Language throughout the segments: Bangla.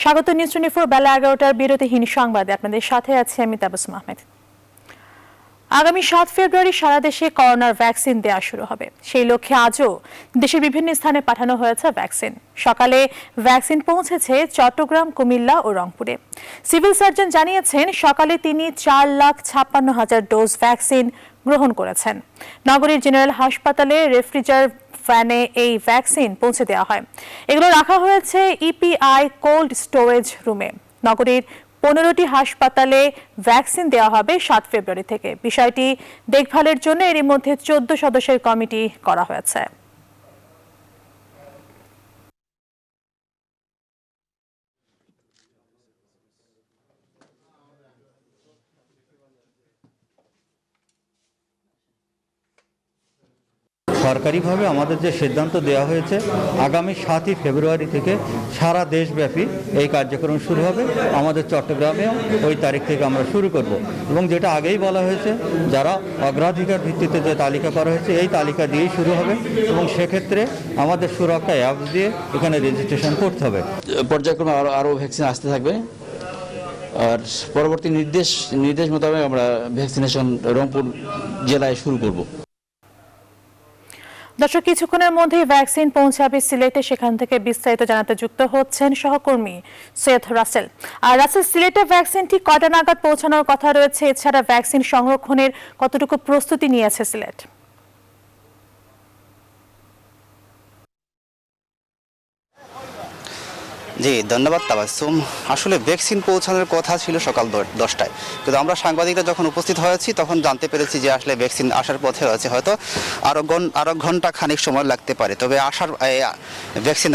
স্বাগত নিউজ 24 বেলা 11টার বিরতিহীন সংবাদে আপনাদের সাথে আছি আমি তাবাসসুম আহমেদ। আগামী 7 ফেব্রুয়ারি সারা দেশে করোনার ভ্যাকসিন দেওয়া শুরু হবে। সেই লক্ষ্যে আজও দেশের বিভিন্ন স্থানে পাঠানো হয়েছে ভ্যাকসিন। সকালে ভ্যাকসিন পৌঁছেছে চট্টগ্রাম, কুমিল্লা ও রংপুরে। সিভিল সার্জন জানিয়েছেন সকালে তিনি 4,56,000 ডোজ ভ্যাকসিন গ্রহণ করেছেন। নগরীর জেনারেল হাসপাতালে রেফ্রিজারেটর ভ্যানে এই ভ্যাকসিন পৌঁছে দেওয়া হয়। এগুলো রাখা হয়েছে ইপিআই কোল্ড স্টোরেজ রুমে। নগরীর 15টি হাসপাতালে ভ্যাকসিন দেওয়া হবে 7 ফেব্রুয়ারি থেকে। বিষয়টি দেখভালের জন্য এরই মধ্যে 14 সদস্যের কমিটি করা হয়েছে। সরকারিভাবে আমাদের যে সিদ্ধান্ত দেওয়া হয়েছে আগামী 7ই ফেব্রুয়ারি থেকে সারা দেশব্যাপী এই কার্যক্রম শুরু হবে। আমাদের চট্টগ্রামেও ওই তারিখ থেকে আমরা শুরু করব এবং যেটা আগেই বলা হয়েছে যারা অগ্রাধিকার ভিত্তিতে যে তালিকা করা হয়েছে এই তালিকা দিয়েই শুরু হবে এবং সেক্ষেত্রে আমাদের সুরক্ষা অ্যাপস দিয়ে এখানে রেজিস্ট্রেশন করতে হবে। পর্যায়ক্রমে আরও ভ্যাকসিন আসতে থাকবে আর পরবর্তী নির্দেশ মোতাবেক আমরা ভ্যাকসিনেশন রংপুর জেলায় শুরু করব। দর্শক, কিছুক্ষণের মধ্যেই ভ্যাকসিন পৌঁছাবে সিলেটে। সেখান থেকে বিস্তারিত জানাতে যুক্ত হচ্ছেন সহকর্মী সৈয়দ রাসেল। আর রাসেল, সিলেটে ভ্যাকসিনটি কটা নাগাদ পৌঁছানোর কথা রয়েছে? এছাড়া ভ্যাকসিন সংরক্ষণের কতটুকু প্রস্তুতি নিয়েছে সিলেট? জি ধন্যবাদ তাবাসসুম। আসলে ভ্যাকসিন পৌঁছানোর কথা ছিল সকাল 10টায়, কিন্তু আমরা সাংবাদিকরা যখন উপস্থিত হয়েছি তখন জানতে পেরেছি যে আসলে ভ্যাকসিন আসার পথে রয়েছে, হয়তো আরও ঘন্টা খানিক সময় লাগতে পারে, তবে ভ্যাকসিন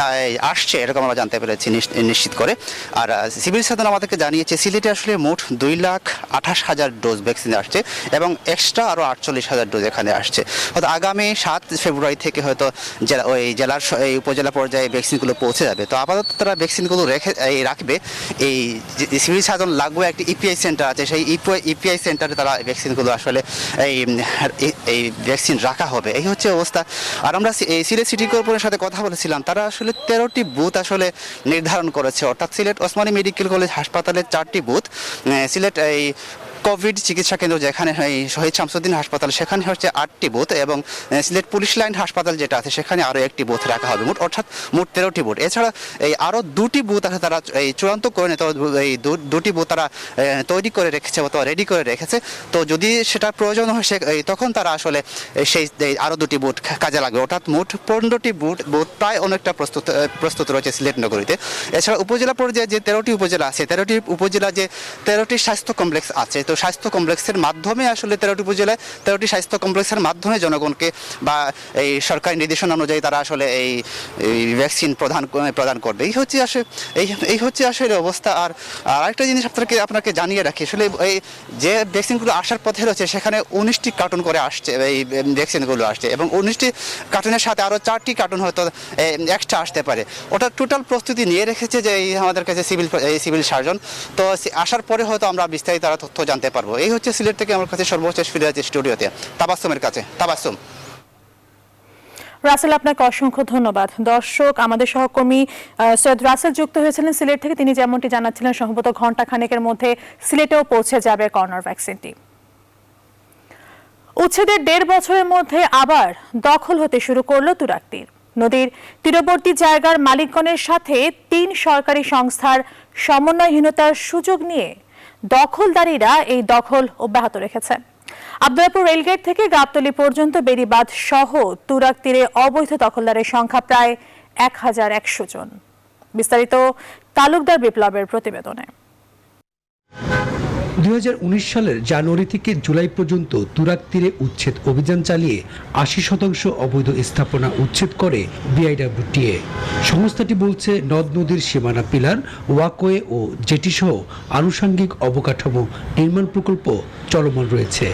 আসছে এরকম আমরা জানতে পেরেছি নিশ্চিত করে। আর সিভিল সার্জন আমাদেরকে জানিয়েছে সিলেটে আসলে মোট 2,28,000 ডোজ ভ্যাকসিন আসছে এবং এক্সট্রা আরও 48,000 ডোজ এখানে আসছে। হয়তো আগামী 7 ফেব্রুয়ারি থেকে হয়তো জেলার উপজেলা পর্যায়ে ভ্যাকসিনগুলো পৌঁছে যাবে। তো আপাতত তারা ভ্যাকসিনগুলো রাখবে। এই সিভিল সার্জন লাগবে একটি ইপিআই সেন্টার আছে, সেই ইপিআই সেন্টারে তারা ভ্যাকসিনগুলো আসলে এই ভ্যাকসিন রাখা হবে। এই হচ্ছে অবস্থা। আর আমরা এই সিলেট সিটি কর্পোরেশনের সাথে কথা বলেছিলাম, তারা আসলে 13টি বুথ আসলে নির্ধারণ করেছে, অর্থাৎ সিলেট ওসমানী মেডিকেল কলেজ হাসপাতালের 4টি বুথ, সিলেট এই কোভিড চিকিৎসা কেন্দ্র যেখানে শহীদ শামসুদ্দিন হাসপাতাল সেখানে হচ্ছে 8টি বুথ এবং সিলেট পুলিশ লাইন হাসপাতাল যেটা আছে সেখানে আরও 1টি বুথ রাখা হবে, অর্থাৎ মোট 13টি বুথ। এছাড়া এই আরও 2টি বুথ আছে তারা এই চূড়ান্ত করে নিতে, এই 2টি বুথ তারা তৈরি করে রেখেছে অথবা রেডি করে রেখেছে। তো যদি সেটা প্রয়োজন হয় তখন তারা আসলে সেই আরও 2টি বুথ কাজে লাগবে, অর্থাৎ মোট 15টি বুথ প্রায় অনেকটা প্রস্তুত রয়েছে সিলেট নগরীতে। এছাড়া উপজেলা পর্যায়ে যে 13টি উপজেলা আছে, 13টি উপজেলা যে 13টি স্বাস্থ্য কমপ্লেক্স আছে, তো স্বাস্থ্য কমপ্লেক্সের মাধ্যমে আসলে 13টি উপজেলায় 13টি স্বাস্থ্য কমপ্লেক্সের মাধ্যমে জনগণকে বা এই সরকারি নির্দেশনা অনুযায়ী তারা আসলে এই ভ্যাকসিন প্রদান করবে। এই হচ্ছে আসলে অবস্থা। আর আরেকটা জিনিস আপনাকে জানিয়ে রাখি, আসলে এই যে ভ্যাকসিনগুলো আসার পথে রয়েছে সেখানে 19টি কার্টুন করে আসছে, এই ভ্যাকসিনগুলো আসছে এবং 19টি কার্টুনের সাথে আরও 4টি কার্টুন হয়তো এক্সট্রা আসতে পারে। ওটা টোটাল প্রস্তুতি নিয়ে রেখেছে যে আমাদের কাছে সিভিল সার্জন। তো আসার পরে হয়তো আমরা বিস্তারিত তথ্য জানতে পারবো। এই হচ্ছে সিলেট থেকে আমার কাছে সর্বশেষ ফিরে আছে স্টুডিওতে তাবাসসুমের কাছে। তাবাসসুম। রাসেল, আপনাকে অসংখ্য ধন্যবাদ। দর্শক, আমাদের সহকর্মী সৈয়দ রাসেল যুক্ত হয়েছিলেন সিলেট থেকে। তিনি যেমনটি জানাচ্ছিলেন সম্ভবত ঘন্টা খানেকের মধ্যে সিলেটেও পৌঁছে যাবে করোনার ভ্যাকসিনটি। উচ্ছেদের 1.5 বছরের মধ্যে আবার দখল হতে শুরু করলো তুরাগ তীর। নদীর তীরবর্তী জায়গার মালিকগণের সাথে 3 সরকারি সংস্থার সমন্বয়হীনতার সুযোগ নিয়ে দখলদারীরা এই দখল অব্যাহত রেখেছে। আব্দুল্লাহপুর রেলগেট থেকে গাবতলী পর্যন্ত বেড়িবাঁধ সহ তুরাগ তীরে অবৈধ দখলদারের সংখ্যা প্রায় 1,100 জন। বিস্তারিত তালুকদার বিপ্লবের প্রতিবেদনে। 2019 সালের জানুয়ারি থেকে জুলাই পর্যন্ত তুরাগ তীরে উচ্ছেদ অভিযান চালিয়ে 80% অবৈধ স্থাপনা উচ্ছেদ করে বিআইডব্লিউটিএ। সংস্থাটি বলছে নদ নদীর সীমানা পিলার, ওয়াকওয়ে ও জেটি সহ আনুষঙ্গিক অবকাঠামো নির্মাণ প্রকল্প চলমান রয়েছে।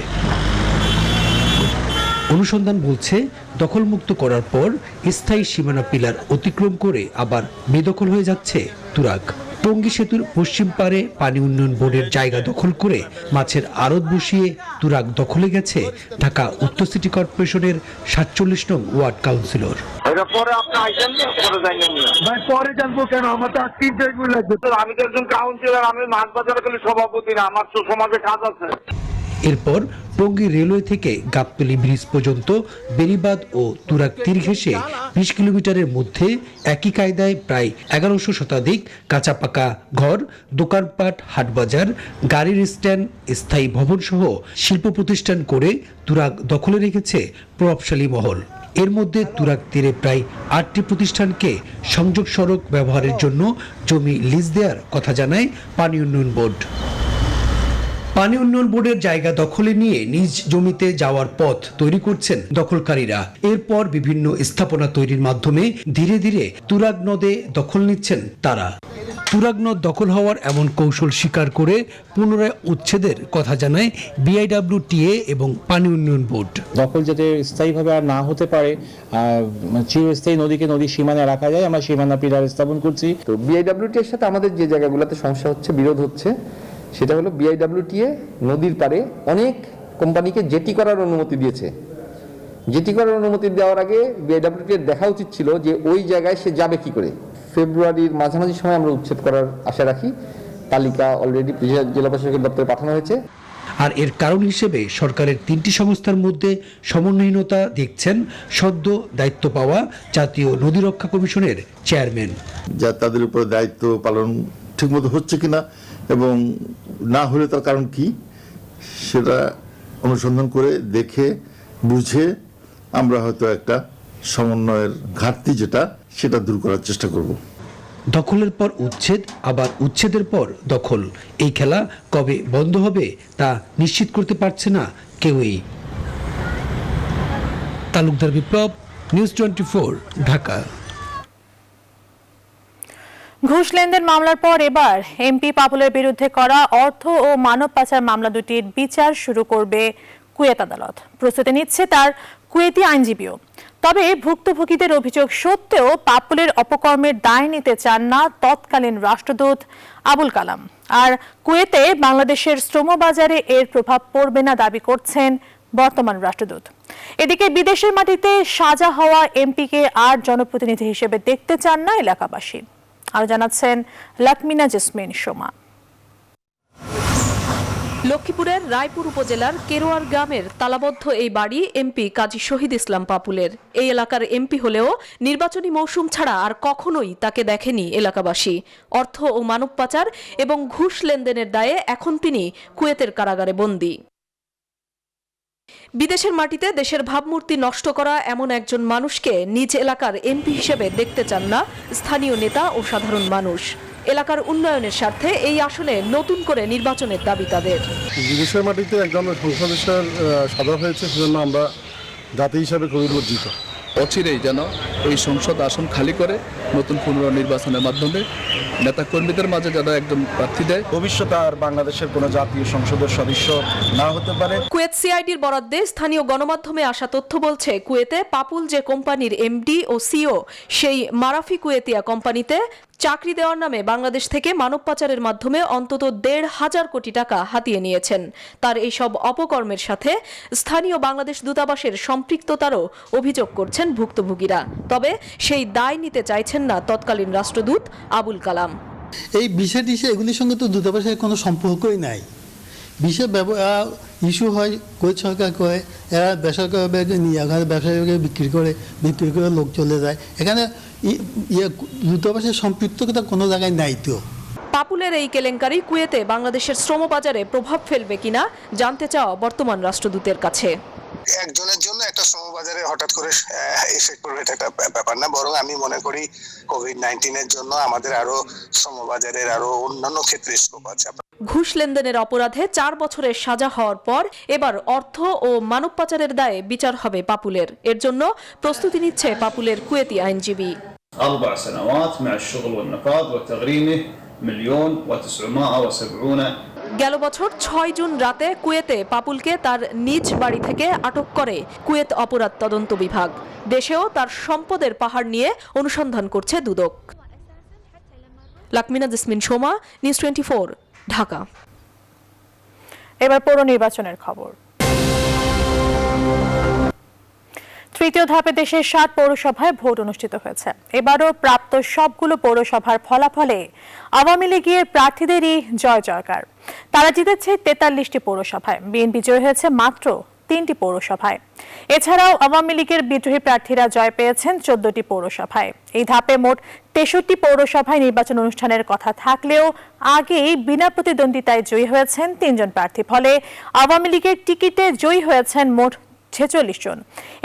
অনুসন্ধান বলছে দখলমুক্ত করার পর স্থায়ী সীমানা পিলার অতিক্রম করে আবার বেদখল হয়ে যাচ্ছে তুরাগ। টঙ্গী সেতুর পশ্চিম পারে পানি উন্নয়ন বোর্ডের জায়গা দখল করে মাছের আড়ত বসিয়ে তুরাগ দখলে গেছে ঢাকা উত্তর সিটি কর্পোরেশনের ৪৭ নং ওয়ার্ড কাউন্সিলর। পরে জানবো কেন, আমার তো 3 মিনিট লাগবে। আমি তো একজন কাউন্সিলর, আমি মাছ বাজার খালি সভাপতি না, আমার তো সমাজে কাজ আছে। এরপর টঙ্গী রেলওয়ে থেকে গাবতলী ব্রিজ পর্যন্ত বেড়িবাঁধ ও তুরাগ তীর ঘেঁষে ২০ কিলোমিটারের মধ্যে একই কায়দায় প্রায় ১১০০ শতাধিক কাঁচা পাকা ঘর, দোকানপাট, হাটবাজার, গাড়ির স্ট্যান্ড, স্থায়ী ভবন সহ শিল্প প্রতিষ্ঠান করে তুরাগ দখলে রেখেছে প্রভাবশালী মহল। এর মধ্যে তুরাগ তীরে প্রায় ৮টি প্রতিষ্ঠানকে সংযোগ সড়ক ব্যবহারের জন্য জমি লিজ দেওয়ার কথা জানায় পানি উন্নয়ন বোর্ড। পানি উন্নয়ন বোর্ডের জায়গা দখলে নিয়ে নিজ জমিতে যাওয়ার পথ তৈরি করছেন দখলকারীরা। এরপর বিভিন্ন স্থাপনা তৈরির মাধ্যমে ধীরে ধীরে তুরাগ নদে দখল নিচ্ছেন তারা। তুরাগ নদ দখল হওয়ার এমন কৌশল স্বীকার করে পুনরায় উচ্ছেদের কথা জানায় বিআইডব্লিউটিএ এবং পানি উন্নয়ন বোর্ড। দখল যাতে স্থায়ীভাবে আর না হতে পারে, চিরস্থায়ী নদীকে নদীর সীমানা রাখা যায়, আমরা সীমানা পিলার স্থাপন করছি। তো বিআইডব্লিউটি এর সাথে আমাদের যে জায়গাগুলোতে সমস্যা হচ্ছে, বিরোধ হচ্ছে, সেটা হলো বিআইডব্লিউটিএ নদীর পারে অনেক কোম্পানিকে জেটি করার অনুমতি দিয়েছে। জেটি করার অনুমতি দেওয়ার আগে বিআইডব্লিউটিএর দেখা উচিত ছিল যে ওই জায়গায় সে যাবে কি করে। ফেব্রুয়ারির মাঝামাঝি সময় আমরা উচ্ছেদ করার আশা রাখি। তালিকা অলরেডি জেলা প্রশাসকের দপ্তরে পাঠানো হয়েছে। আর এর কারণ হিসেবে সরকারের 3টি সংস্থার মধ্যে সমন্বয়হীনতা দেখছেন সদ্য দায়িত্ব পাওয়া জাতীয় নদী রক্ষা কমিশনের চেয়ারম্যান। যা তাদের উপরে দায়িত্ব পালন ঠিকমতো হচ্ছে কিনা এবং না হলে তার কারণ কি সেটা অনুসন্ধান করে দেখে বুঝে আমরা হয়তো একটা সমন্বয়ের ঘাটতি যেটা সেটা দূর করার চেষ্টা করব। দখলের পর উচ্ছেদ, আবার উচ্ছেদের পর দখল, এই খেলা কবে বন্ধ হবে তা নিশ্চিত করতে পারছে না কেউই। তালুকদার বিপ্লব, নিউজ 24, ঢাকা। ঘুষ লেনদেন মামলার পর এবার এমপি পাপুলের বিরুদ্ধে করা অর্থ ও মানব পাচার মামলা দুটির বিচার শুরু করবে কুয়েত আদালত। প্রস্তুতি নিচ্ছে তার কুয়েতি আইনজীবীও। তবে ভুক্তভোগীদের অভিযোগ সত্ত্বেও পাপুলের অপকর্মের দায় নিতে চান না তৎকালীন রাষ্ট্রদূত আবুল কালাম। আর কুয়েতে বাংলাদেশের শ্রমবাজারে এর প্রভাব পড়বে না দাবি করছেন বর্তমান রাষ্ট্রদূত। এদিকে বিদেশের মাটিতে সাজা হওয়া এমপিকে আর জনপ্রতিনিধি হিসেবে দেখতে চান না এলাকাবাসী। আরো জানাচ্ছেন লাকমিনা জেসমিন সোমা। লক্ষ্মীপুরের রায়পুর উপজেলার কেরোয়ার গ্রামের তালাবদ্ধ এই বাড়ি এমপি কাজী শহীদ ইসলাম পাপুলের। এই এলাকার এমপি হলেও নির্বাচনী মৌসুম ছাড়া আর কখনোই তাকে দেখেনি এলাকাবাসী। অর্থ ও মানব পাচার এবং ঘুষ লেনদেনের দায়ে এখন তিনি কুয়েতের কারাগারে বন্দী। বিদেশের মাটিতে দেশের ভাবমূর্তি নষ্ট করা এমন একজন মানুষকে নিজ এলাকার এমপি হিসেবে দেখতে চান না স্থানীয় নেতা ও সাধারণ মানুষ। এলাকার উন্নয়নের স্বার্থে এই আসনে নতুন করে নির্বাচনের দাবি তাদের। বিদেশের মাটিতে একজন সংসদ সদস্যের সাজা হয়েছে, সেজন্য আমরা জাতি হিসাবে খুবই লজ্জিত। অচিরেই যেন এই সংসদ আসন খালি করে নতুন পুনর্নির্বাচনের মাধ্যমে নেতাকর্মীদের মাঝে যারা একজন প্রার্থী দেয়, ভবিষ্যতে আর বাংলাদেশের কোনো জাতীয় সংসদের সদস্য না হতে পারে। কুয়েত সিআইডির বরাদ্দে স্থানীয় গণমাধ্যমে আসা তথ্য বলছে, কুয়েতে পাপুল যে কোম্পানির এমডি ও সিও, সেই মারাফি কুয়েতিয়া কোম্পানিতে চাকরি দেওয়ার নামে বাংলাদেশ থেকে মানব পাচারের মাধ্যমে অন্তত ১৫০০ কোটি টাকা হাতিয়ে নিয়েছেন। তার এইসব অপকর্মের সাথে স্থানীয় বাংলাদেশ দূতাবাসের সম্পৃক্ততারও অভিযোগ করছেন ভুক্তভোগীরা। তবে সেই দায় নিতে চাইছেন না তৎকালীন রাষ্ট্রদূত আবুল কালাম। এই বিষয়টি এগুলির সঙ্গে তো দূতাবাসের কোনো সম্পর্কই নাই। বিষয় ইস্যু হয়, কোয়েত সরকার করে, এরা বেসরকারিভাবে নিয়ে এখানে ব্যবসায়ীকে বিক্রি করে লোক চলে যায়। এখানে দূতাবাসের সম্পৃক্ততা কোনো জায়গায় নাই। তো পাপুলের এই কেলেঙ্কারি কুয়েতে বাংলাদেশের শ্রমবাজারে প্রভাব ফেলবে কিনা জানতে চাওয়া বর্তমান রাষ্ট্রদূতের কাছে। একজনের জন্য একটা শ্রমবাজারে হঠাৎ করে এফেক্ট করবে এটা একটা ব্যাপার না, বরং আমি মনে করি কোভিড-19 জন্য আমাদের আরো শ্রমবাজারের আরো অন্যান্য ক্ষেত্রে স্কোপ আছে। ঘুষ লেনদেনের অপরাধে 4 বছরের সাজা হওয়ার পর এবার অর্থ ও মানব পাচারের দায়ে বিচার হবে পাপুলের। এর জন্য প্রস্তুতি নিচ্ছে পাপুলের কুয়েতি আইনজীবী। 4 سنوات مع الشغل والنقاض وتغريمه 1,970,000। গেল বছর 6 জুন রাতে কুয়েতে পাপুলকে তার নিজ বাড়ি থেকে আটক করে কুয়েত অপরাধ তদন্ত বিভাগ। দেশেও তার সম্পদের পাহাড় নিয়ে অনুসন্ধান করছে দুদক। লাকমিনা জেসমিন সোমা, নিউজ 24, ঢাকা। এবার পৌর নির্বাচনের খবর। তৃতীয় ধাপে দেশের 7 পৌরসভায় ভোট অনুষ্ঠিত হয়েছে। এবারও প্রাপ্ত সবগুলো পৌরসভার ফলাফলে আওয়ামী লীগের প্রার্থীদেরই জয় জয়কার। তারা জিতেছে 43টি পৌরসভায়, বিএনপি জয় হয়েছে মাত্র 3টি পৌরসভায়। এছাড়াও আওয়ামী লীগের বিদ্রোহী প্রার্থীরা জয় পেয়েছেন 14টি পৌরসভায়। এই ধাপে মোট 63টি পৌরসভায় নির্বাচন অনুষ্ঠানের কথা থাকলেও আগেই বিনা প্রতিদ্বন্দ্বিতায় জয়ী হয়েছেন 3 জন প্রার্থী। ফলে আওয়ামী লীগের টিকিটে জয়ী হয়েছেন মোট 46 জন।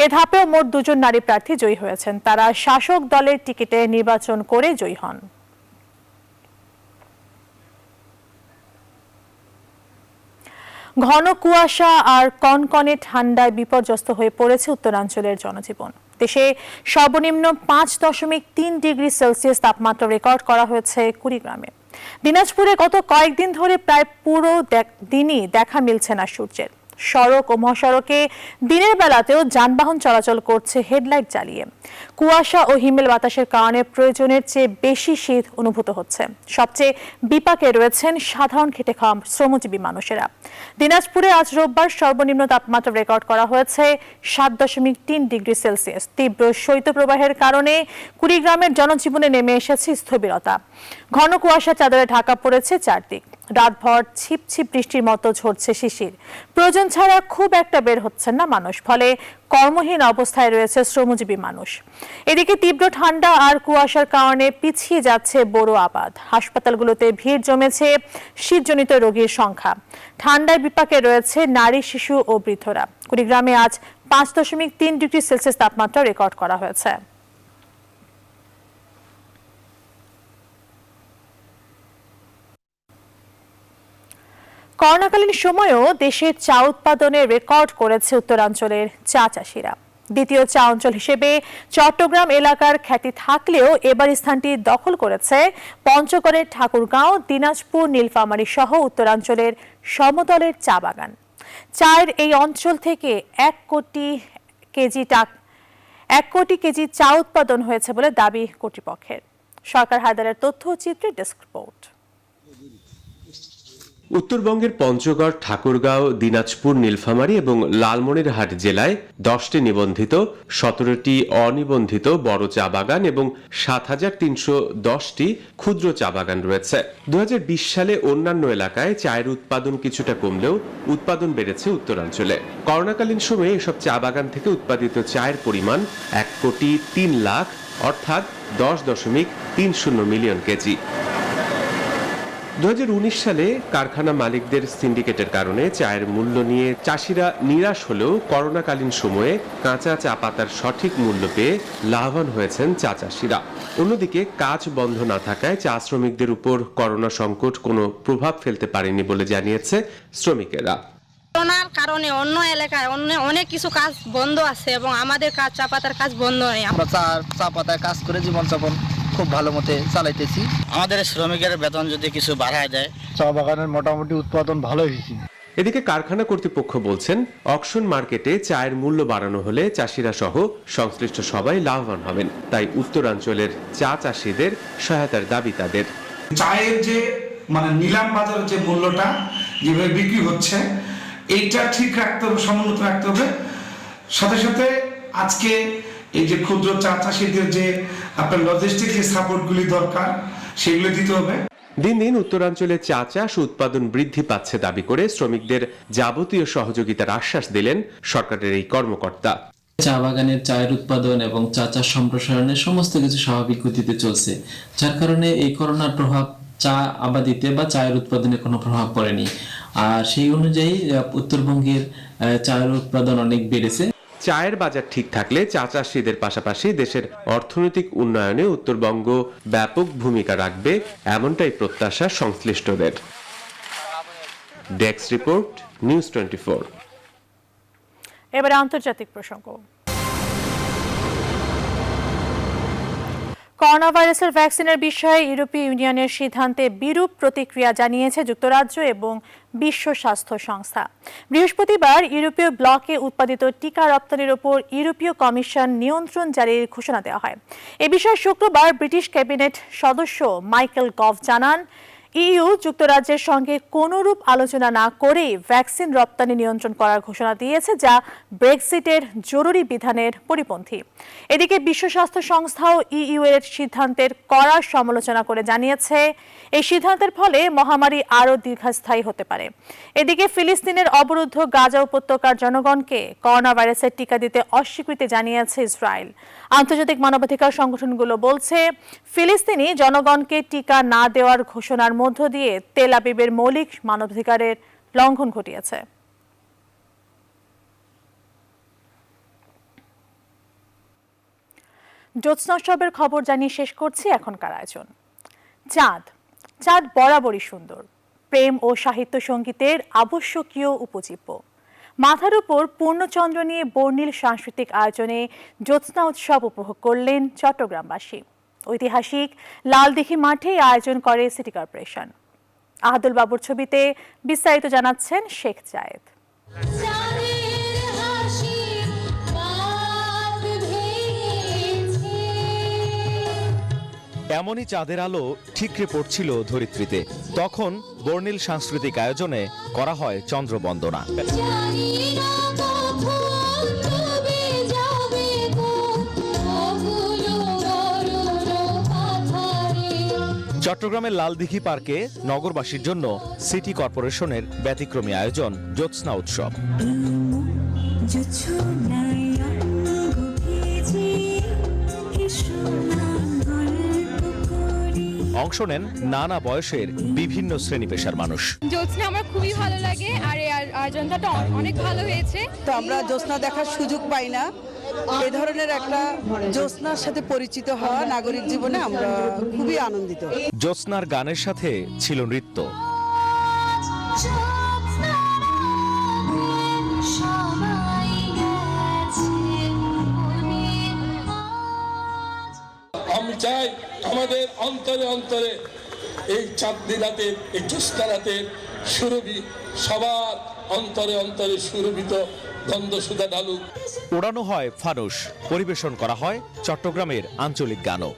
এ ধাপেও মোট 2 জন নারী প্রার্থী জয়ী হয়েছেন। তারা শাসক দলের টিকিটে নির্বাচন করে জয়ী হন। ঘন কুয়াশা আর কনকনে ঠান্ডায় বিপর্যস্ত হয়ে পড়েছে উত্তরাঞ্চলের জনজীবন। দেশে সর্বনিম্ন 5.3 ডিগ্রি সেলসিয়াস তাপমাত্রা রেকর্ড করা হয়েছে কুড়িগ্রামে। দিনাজপুরে গত কয়েকদিন ধরে প্রায় পুরো দিনই দেখা মিলছে না সূর্যের। সড়ক ও মহাসড়কে দিনের বেলাতেও যানবাহন চলাচল করছে হেডলাইট জ্বালিয়ে। কুয়াশা ও হিমেল বাতাসের কারণে প্রয়োজনের চেয়ে বেশি শীত অনুভূত হচ্ছে। সবচেয়ে বিপাকে রয়েছেন সাধারণ খেটে খাওয়া শ্রমজীবী মানুষেরা। দিনাজপুরে আজ রোববার সর্বনিম্ন তাপমাত্রা রেকর্ড করা হয়েছে 7.3 ডিগ্রি সেলসিয়াস। তীব্র শৈত্যপ্রবাহের কারণে কুড়িগ্রামের জনজীবনে নেমে এসেছে স্থবিরতা। ঘন কুয়াশা চাদরে ঢাকা পড়েছে চারদিক। রাতভর ছিপছিপ বৃষ্টির মতো ঝরছে শিশির। প্রয়োজন ছাড়া খুব একটা বের হচ্ছেন না মানুষ, ফলে কর্মহীন অবস্থায় রয়েছে শ্রমজীবী মানুষ। এদিকে তীব্র ঠান্ডা আর কুয়াশার কারণে পিছিয়ে যাচ্ছে বড় আবাদ। হাসপাতালগুলোতে ভিড় জমেছে শীতজনিত রোগীর সংখ্যা। ঠান্ডায় বিপাকে রয়েছে নারী, শিশু ও বৃদ্ধরা। কুড়িগ্রামে আজ 5.3 ডিগ্রি সেলসিয়াস তাপমাত্রা রেকর্ড করা হয়েছে। করোনাকালীন সময়েও দেশের চা উৎপাদনে রেকর্ড করেছে উত্তরাঞ্চলের চা চাষিরা। দ্বিতীয় চা অঞ্চল হিসেবে চট্টগ্রাম এলাকার খ্যাতি থাকলেও এবার স্থানটি দখল করেছে পঞ্চগড়ের ঠাকুরগাঁও, দিনাজপুর, নীলফামারী সহ উত্তরাঞ্চলের সমতলের চা বাগান। চায়ের এই অঞ্চল থেকে 1 কোটি কেজি চা উৎপাদন হয়েছে বলে দাবি কর্তৃপক্ষের। সরকার হায়দারের তথ্য ও চিত্রে ডেস্ক রিপোর্ট। উত্তরবঙ্গের পঞ্চগড়, ঠাকুরগাঁও, দিনাজপুর, নীলফামারী এবং লালমনিরহাট জেলায় 10টি নিবন্ধিত, 17টি অনিবন্ধিত বড় চা বাগান এবং 7,310টি ক্ষুদ্র চা বাগান রয়েছে। 2020 সালে অন্যান্য এলাকায় চায়ের উৎপাদন কিছুটা কমলেও উৎপাদন বেড়েছে উত্তরাঞ্চলে। করোনাকালীন সময়ে এসব চা বাগান থেকে উৎপাদিত চায়ের পরিমাণ 1,03 লাখ অর্থাৎ 10.30 মিলিয়ন কেজি। 2019 সালে কারখানা মালিকদের সিন্ডিকেটের কারণে চায়ের মূল্য নিয়ে চাষিরা নিরাশ হলেও করোনাকালীন সময়ে কাঁচা চা পাতার সঠিক মূল্য পেয়ে লাভবান হয়েছেন চা চাষিরা। অন্যদিকে কাজ বন্ধ না থাকায় চা শ্রমিকদের উপর করোনা সংকট কোনো প্রভাব ফেলতে পারেনি বলে জানিয়েছে শ্রমিকেরা। করোনার কারণে অন্য এলাকায় অনেক কিছু কাজ বন্ধ আছে এবং আমাদের কাজ চা পাতার কাজ বন্ধ নেই। আমরা চা পাতার কাজ করে জীবনযাপন খুব ভালো মতে চালাইতেছি। আমাদের শ্রমিকের বেতন যদি কিছু বাড়ায় দেয়, চা বাগানের মোটামুটি উৎপাদন ভালো হয়েছে। এদিকে কারখানা কর্তৃপক্ষ বলছেন অকশন মার্কেটে চায়ের মূল্য বাড়ানো হলে চাষিরা সহ সংশ্লিষ্ট সবাই লাভবান হবেন। তাই উত্তরাঞ্চলের চা চাষিদের সহায়তার দাবি তাদের। চায়ের যে নিলাম বাজারের যে মূল্যটা যেভাবে বিক্রি হচ্ছে এইটা ঠিক রাখতে হবে, সমুন্নত রাখতে হবে। সাথে সাথে আজকে এই যে ক্ষুদ্র চা চাষিদের যে আপনার লজিস্টিক যে সাপোর্টগুলি দরকার সেগুলো দিতে হবে। দিন দিন উত্তরাঞ্চলে চা চাষ উৎপাদন বৃদ্ধি পাচ্ছে দাবি করে শ্রমিকদের যাবতীয় সহযোগিতার আশ্বাস দিলেন সরকারের এই কর্মকর্তা। চা বাগানের চায়ের উৎপাদন এবং চা চাষ সম্প্রসারণের সমস্ত কিছু স্বাভাবিক গতিতে চলছে, যার কারণে এই করোনার প্রভাব চা আবাদিতে বা চায়ের উৎপাদনে কোনো প্রভাব পড়েনি। আর সেই অনুযায়ী উত্তরবঙ্গের চায়ের উৎপাদন অনেক বেড়েছে। চায়ের বাজার ঠিক থাকলে চা চাষিদের পাশাপাশি দেশের অর্থনৈতিক উন্নয়নে উত্তরবঙ্গ ব্যাপক ভূমিকা রাখবে, এমনটাই প্রত্যাশা সংশ্লিষ্টদের। Desk report, news 24। এবারে আন্তর্জাতিক প্রসঙ্গ। করোনা ভাইরাসের ভ্যাকসিনের বিষয়ে ইউরোপীয় ইউনিয়নের সিদ্ধান্তে বিরূপ প্রতিক্রিয়া জানিয়েছে যুক্তরাজ্য এবং বিশ্ব স্বাস্থ্য সংস্থা। বৃহস্পতিবার ইউরোপীয় ব্লকে উৎপাদিত টিকা রপ্তানির উপর ইউরোপীয় কমিশন নিয়ন্ত্রণ জারির ঘোষণা দেওয়া হয়। এ বিষয়ে শুক্রবার ব্রিটিশ ক্যাবিনেট সদস্য মাইকেল গভ জানান, ইইউ যুক্তরাজ্যের সঙ্গে কোনরূপ আলোচনা না করেই ভ্যাকসিন রপ্তানি নিয়ন্ত্রণ করার ঘোষণা দিয়েছে, যা ব্রেক্সিটের জরুরি বিধানের পরিপন্থী। এদিকে বিশ্ব স্বাস্থ্য সংস্থাও ইইউ এর সিদ্ধান্তের কড়া সমালোচনা করে জানিয়েছে, এই সিদ্ধান্তের ফলে মহামারী আরও দীর্ঘস্থায়ী হতে পারে। এদিকে ফিলিস্তিনের অবরুদ্ধ গাজা উপত্যকার জনগণকে করোনা ভাইরাসের টিকা দিতে অস্বীকৃতি জানিয়েছে ইসরায়েল। আন্তর্জাতিক মানবাধিকার সংগঠনগুলো বলছে, ফিলিস্তিনি জনগণকে টিকা না দেওয়ার ঘোষণার মধ্য দিয়ে তেল আবিবের মৌলিক মানবাধিকারের লঙ্ঘন ঘটিয়েছে। জ্যোৎস্নোৎসবের খবর জানিয়ে শেষ করছি এখনকার আয়োজন। চাঁদ বরাবরই সুন্দর, প্রেম ও সাহিত্য সঙ্গীতের আবশ্যকীয় উপজীব্য। মাথার উপর পূর্ণচন্দ্র নিয়ে বর্ণিল সাংস্কৃতিক আয়োজনে জ্যোৎস্না উৎসব উপভোগ করলেন চট্টগ্রামবাসী। ঐতিহাসিক লালদিঘি মাঠে আয়োজন করে সিটি কর্পোরেশন। আহাদুল বাবুর ছবিতে বিস্তারিত জানাচ্ছেন শেখ জায়েদ। এমনই চাঁদের আলো ঠিকরে পড়ছিল ধরিত্রীতে, তখন বর্ণিল সাংস্কৃতিক আয়োজনে করা হয় চন্দ্রবন্দনা। চট্টগ্রামের লালদিঘি পার্কে নগরবাসীর জন্য সিটি কর্পোরেশনের ব্যতিক্রমী আয়োজন জ্যোৎস্না উৎসব। অংশ নেন নানা বয়সের বিভিন্ন শ্রেণী পেশার মানুষ। জ্যোৎস্না আমার খুবই ভালো লাগে, আর এই আয়োজনটা অনেক ভালো হয়েছে। তো আমরা জ্যোৎস্না দেখার সুযোগ পাই না, এ ধরনের একটা জ্যোৎস্নার সাথে পরিচিত হওয়া নাগরিক জীবনে আমরা খুবই আনন্দিত। জ্যোৎস্নার গানের সাথে ছিল নৃত্য। আমি চাই আমাদের অন্তরে অন্তরে এই চাঁদনি রাতের, এই জ্যোৎস্না রাতের সুরভি সবার অন্তরে অন্তরে সুরভিত গন্ধ সুধা ঢালু। ওড়ানো হয় ফানুস, পরিবেশন করা হয় চট্টগ্রামের আঞ্চলিক গানও।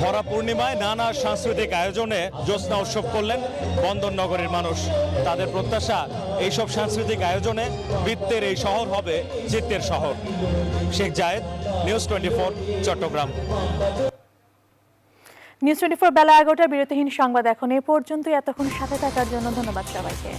ভরা পূর্ণিমায় নানা সাংস্কৃতিক আয়োজনে জ্যোৎস্না উৎসব করলেন বন্দরনগরের মানুষ। তাদের প্রত্যাশা, এইসব সাংস্কৃতিক আয়োজনে বৃত্তের এই শহর হবে চিত্তের শহর। শেখ জায়েদ, নিউজ 24, চট্টগ্রাম। নিউজ 24 বেলা 11টার বিরতিহীন সংবাদ এখন এ পর্যন্তই। এতক্ষণ সাথে থাকার জন্য ধন্যবাদ সবাইকে।